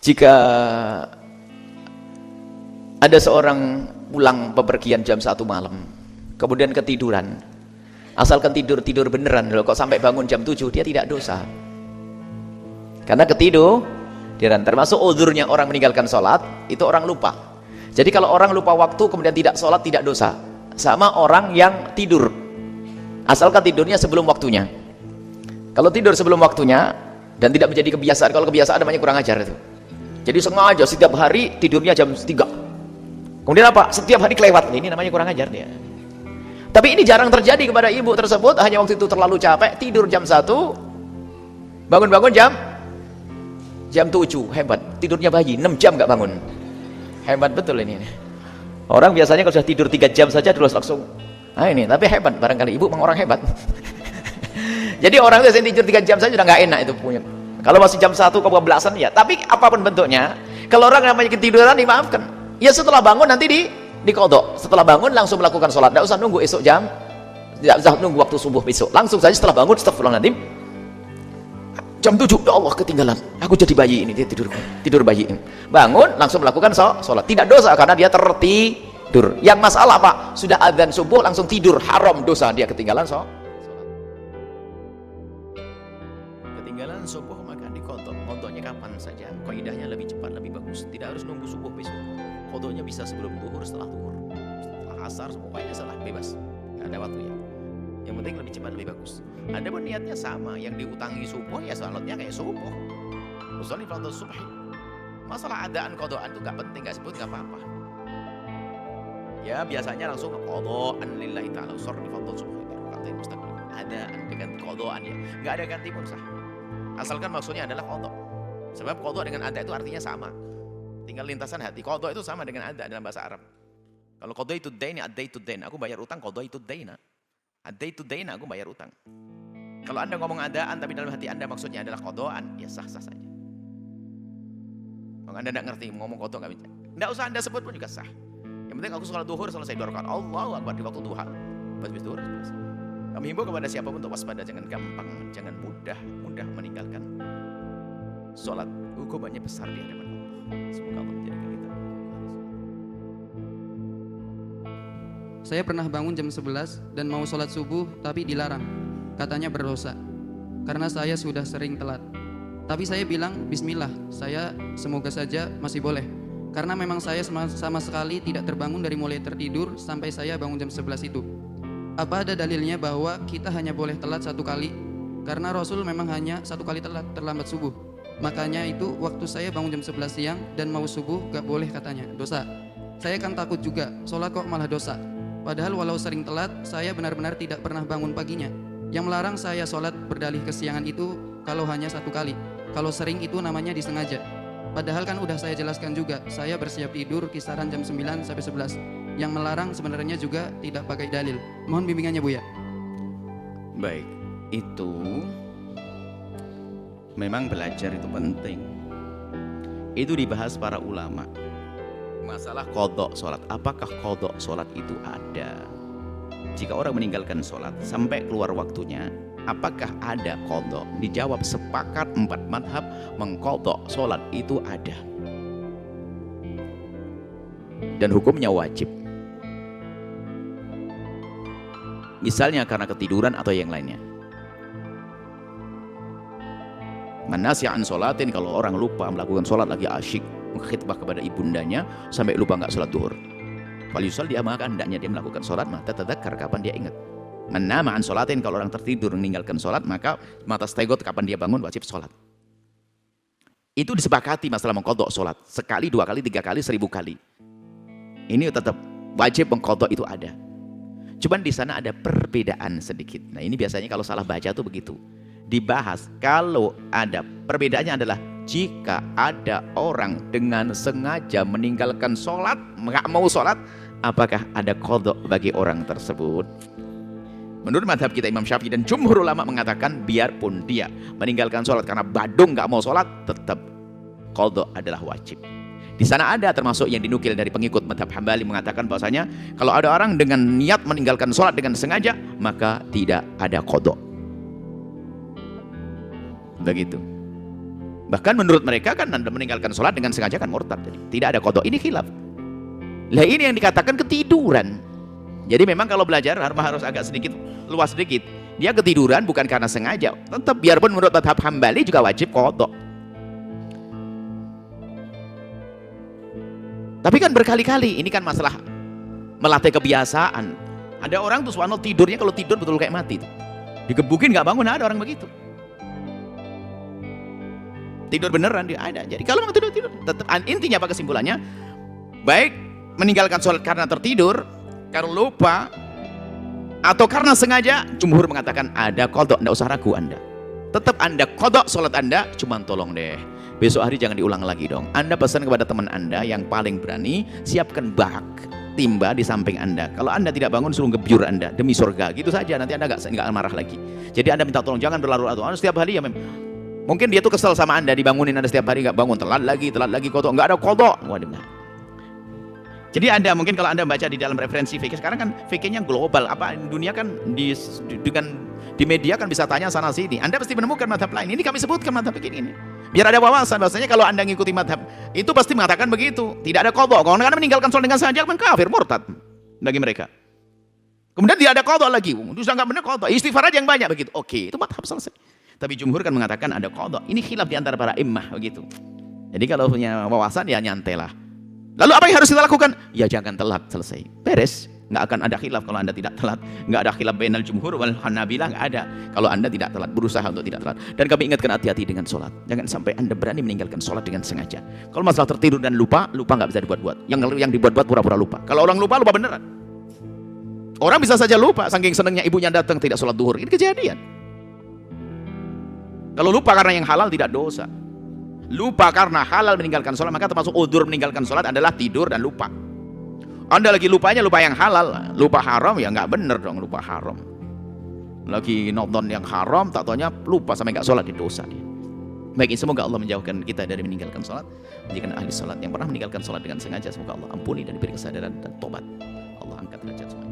Jika ada seorang pulang bepergian jam 1 malam, kemudian ketiduran, asalkan tidur beneran, loh, kok sampai bangun jam 7, dia tidak dosa. Karena ketiduran, termasuk uzurnya orang meninggalkan sholat, itu orang lupa. Jadi kalau orang lupa waktu kemudian tidak sholat, tidak dosa. Sama orang yang tidur, asalkan tidurnya sebelum waktunya. Kalau tidur sebelum waktunya dan tidak menjadi kebiasaan, kalau kebiasaan namanya kurang ajar itu. Jadi sengaja setiap hari tidurnya jam 3, kemudian apa? Setiap hari kelewat, ini namanya kurang ajar dia. Tapi ini jarang terjadi kepada ibu tersebut, hanya waktu itu terlalu capek, tidur jam 1, bangun-bangun jam 7, hebat. Tidurnya bayi, 6 jam gak bangun. Hebat betul ini. Orang biasanya kalau sudah tidur 3 jam saja terus langsung, nah ini, tapi hebat, barangkali ibu memang orang hebat. Jadi orang itu tidur 3 jam saja sudah gak enak itu punya. Kalau masih jam 1 kebablasan ya, tapi apapun bentuknya, kalau orang namanya ketiduran dimaafkan. Ya setelah bangun nanti diqadha. Setelah bangun langsung melakukan sholat, tidak usah nunggu esok jam, tidak usah nunggu waktu subuh besok, langsung saja setelah bangun, astagfirullahaladzim, jam 7, ya Allah ketinggalan, aku jadi bayi ini, dia tidur bayi ini. Bangun langsung melakukan sholat, tidak dosa karena dia tertidur. Yang masalah apa? Sudah adzan subuh langsung tidur, haram, dosa, dia ketinggalan sholat. Ketinggalan subuh maka diqadha. Qadhanya kapan saja, kaidahnya lebih cepat lebih bagus, tidak harus nunggu subuh besok. Qadhanya bisa sebelum zuhur, setelah zuhur, setelah asar, semuanya salah, bebas, nggak ada waktunya. Yang penting lebih cepat lebih bagus. Ada pun niatnya sama, yang diutangi subuh ya salatnya kayak subuh, usolli fardhu subhi. Masalah adaan qadhaan itu nggak penting, nggak sebut nggak apa-apa. Ya biasanya langsung qadhaan lillahi ta'ala, usolli fardhu subhi, kata mustaqbil. Adaan dengan qadhaan ya, nggak ada ganti pun sah. Asalkan maksudnya adalah qadha. Sebab qadha dengan ada itu artinya sama. Tinggal lintasan hati. Qadha itu sama dengan ada dalam bahasa Arab. Kalau qadha itu dain, ada itu dain. Aku bayar utang, qadha itu daina. Ada itu dain, aku bayar utang. Kalau Anda ngomong adaan tapi dalam hati Anda maksudnya adalah qadhaan, ya sah-sah saja. Kalau Anda tidak ngerti ngomong qadha enggak bisa. Enggak usah Anda sebut pun juga sah. Yang penting aku sholat zuhur selesai 2 rakaat. Allahu akbar di waktu duha. Habis zuhur selesai. Kami himbau kepada siapapun untuk waspada, jangan gampang, jangan mudah meninggalkan sholat. Hukumannya besar di hadapan Allah. Semoga Allah menjadikan kita. Saya pernah bangun jam 11 dan mau sholat subuh tapi dilarang. Katanya berdosa karena saya sudah sering telat. Tapi saya bilang bismillah, saya semoga saja masih boleh. Karena memang saya sama sekali tidak terbangun dari mulai tertidur sampai saya bangun jam 11 itu. Apa ada dalilnya bahwa kita hanya boleh telat 1 kali? Karena Rasul memang hanya 1 kali terlambat subuh. Makanya itu waktu saya bangun jam 11 siang dan mau subuh gak boleh katanya, dosa. Saya kan takut juga, sholat kok malah dosa. Padahal walau sering telat, saya benar-benar tidak pernah bangun paginya. Yang melarang saya sholat berdalih kesiangan itu kalau hanya 1 kali. Kalau sering itu namanya disengaja. Padahal kan udah saya jelaskan juga, saya bersiap tidur kisaran jam 9 sampai 11. Yang melarang sebenarnya juga tidak pakai dalil. Mohon bimbingannya Buya. Baik, itu memang belajar itu penting. Itu dibahas para ulama. Masalah qadha sholat, apakah qadha sholat itu ada? Jika orang meninggalkan sholat sampai keluar waktunya, apakah ada qadha? Dijawab sepakat 4 madhab mengqadha sholat itu ada. Dan hukumnya wajib. Misalnya karena ketiduran atau yang lainnya. Manasya an sholatin, kalau orang lupa melakukan sholat lagi asyik mengkhitbah kepada ibundanya sampai lupa nggak sholat duhur. Kalau yusol dia maka hendaknya dia melakukan sholat mata tadzakkar kapan dia ingat. Manama an sholatin, kalau orang tertidur meninggalkan sholat maka mata stegot kapan dia bangun wajib sholat. Itu disepakati masalah mengqadha sholat. Sekali, 2 kali, 3 kali, 1000 kali. Ini tetap wajib mengqadha itu ada. Cuman di sana ada perbedaan sedikit. Nah ini biasanya kalau salah baca tuh begitu. Dibahas kalau ada perbedaannya adalah jika ada orang dengan sengaja meninggalkan sholat, nggak mau sholat, apakah ada qadha bagi orang tersebut? Menurut madhab kita Imam Syafi'i dan jumhur ulama mengatakan biarpun dia meninggalkan sholat karena badung nggak mau sholat, tetap qadha adalah wajib. Di sana ada termasuk yang dinukil dari pengikut madhab Hambali mengatakan bahwasanya kalau ada orang dengan niat meninggalkan sholat dengan sengaja maka tidak ada qadha. Begitu. Bahkan menurut mereka kan Anda meninggalkan sholat dengan sengaja kan murtad. Jadi tidak ada qadha. Ini khilaf. Lah ini yang dikatakan ketiduran. Jadi memang kalau belajar harus agak sedikit luas sedikit. Dia ketiduran bukan karena sengaja. Tetap biarpun menurut mazhab Hambali juga wajib qadha. Tapi kan berkali-kali ini kan masalah melatih kebiasaan. Ada orang tuh subhanallah tidurnya kalau tidur betul kayak mati tuh. Digebukin nggak bangun, ada orang begitu. Tidur beneran dia ada. Jadi kalau mau tidur tetap intinya apa kesimpulannya? Baik meninggalkan sholat karena tertidur, karena lupa, atau karena sengaja, jumhur mengatakan ada qadha, enggak usah ragu Anda. Tetap Anda qadha sholat Anda, cuman tolong deh. Besok hari jangan diulang lagi dong. Anda pesan kepada teman Anda yang paling berani, siapkan bak, timba di samping Anda. Kalau Anda tidak bangun, suruh gebyur Anda demi surga. Gitu saja, nanti Anda nggak marah lagi. Jadi Anda minta tolong, jangan berlarut-larut. Setiap hari ya mungkin dia tuh kesel sama Anda, dibangunin Anda setiap hari nggak bangun, telat lagi qadha, nggak ada qadha. Waduh. Jadi Anda mungkin kalau Anda baca di dalam referensi fikih, sekarang kan fikihnya global, apa dunia kan di media kan bisa tanya sana sini. Anda pasti menemukan mazhab lain. Ini kami sebutkan mazhab fikih ini. Biar ada wawasan bahwasanya kalau Anda ngikuti mazhab itu pasti mengatakan begitu. Tidak ada qadha. Kalau Anda meninggalkan sholat dengan sengaja kan kafir, murtad bagi mereka. Kemudian tidak ada qadha lagi. Itu enggak benar qadha. Istighfar aja yang banyak begitu. Oke, itu mazhab selesai. Tapi jumhur kan mengatakan ada qadha. Ini khilaf di antara para immah begitu. Jadi kalau punya wawasan ya nyantailah. Lalu apa yang harus kita lakukan? Ya jangan telat, selesai. Beres. Nggak akan ada khilaf kalau Anda tidak telat. Nggak ada khilaf bainal jumhur wal hanabilah, nggak ada. Kalau Anda tidak telat, berusaha untuk tidak telat. Dan kami ingatkan hati-hati dengan sholat. Jangan sampai Anda berani meninggalkan sholat dengan sengaja. Kalau masalah tertidur dan lupa nggak bisa dibuat-buat. Yang dibuat-buat pura-pura lupa. Kalau orang lupa beneran. Orang bisa saja lupa, saking senangnya ibunya datang tidak sholat duhur. Ini kejadian. Kalau lupa karena yang halal tidak dosa. Lupa karena halal meninggalkan sholat, maka termasuk udzur meninggalkan sholat adalah tidur dan lupa. Anda lagi lupanya lupa yang halal, lupa haram ya nggak bener dong, lupa haram. Lagi nonton yang haram, tak taunya lupa sampai nggak sholat, di dosa dia. Baik, semoga Allah menjauhkan kita dari meninggalkan sholat, menjadikan ahli sholat yang pernah meninggalkan sholat dengan sengaja. Semoga Allah ampuni dan diberi kesadaran dan tobat. Allah angkat derajat semuanya.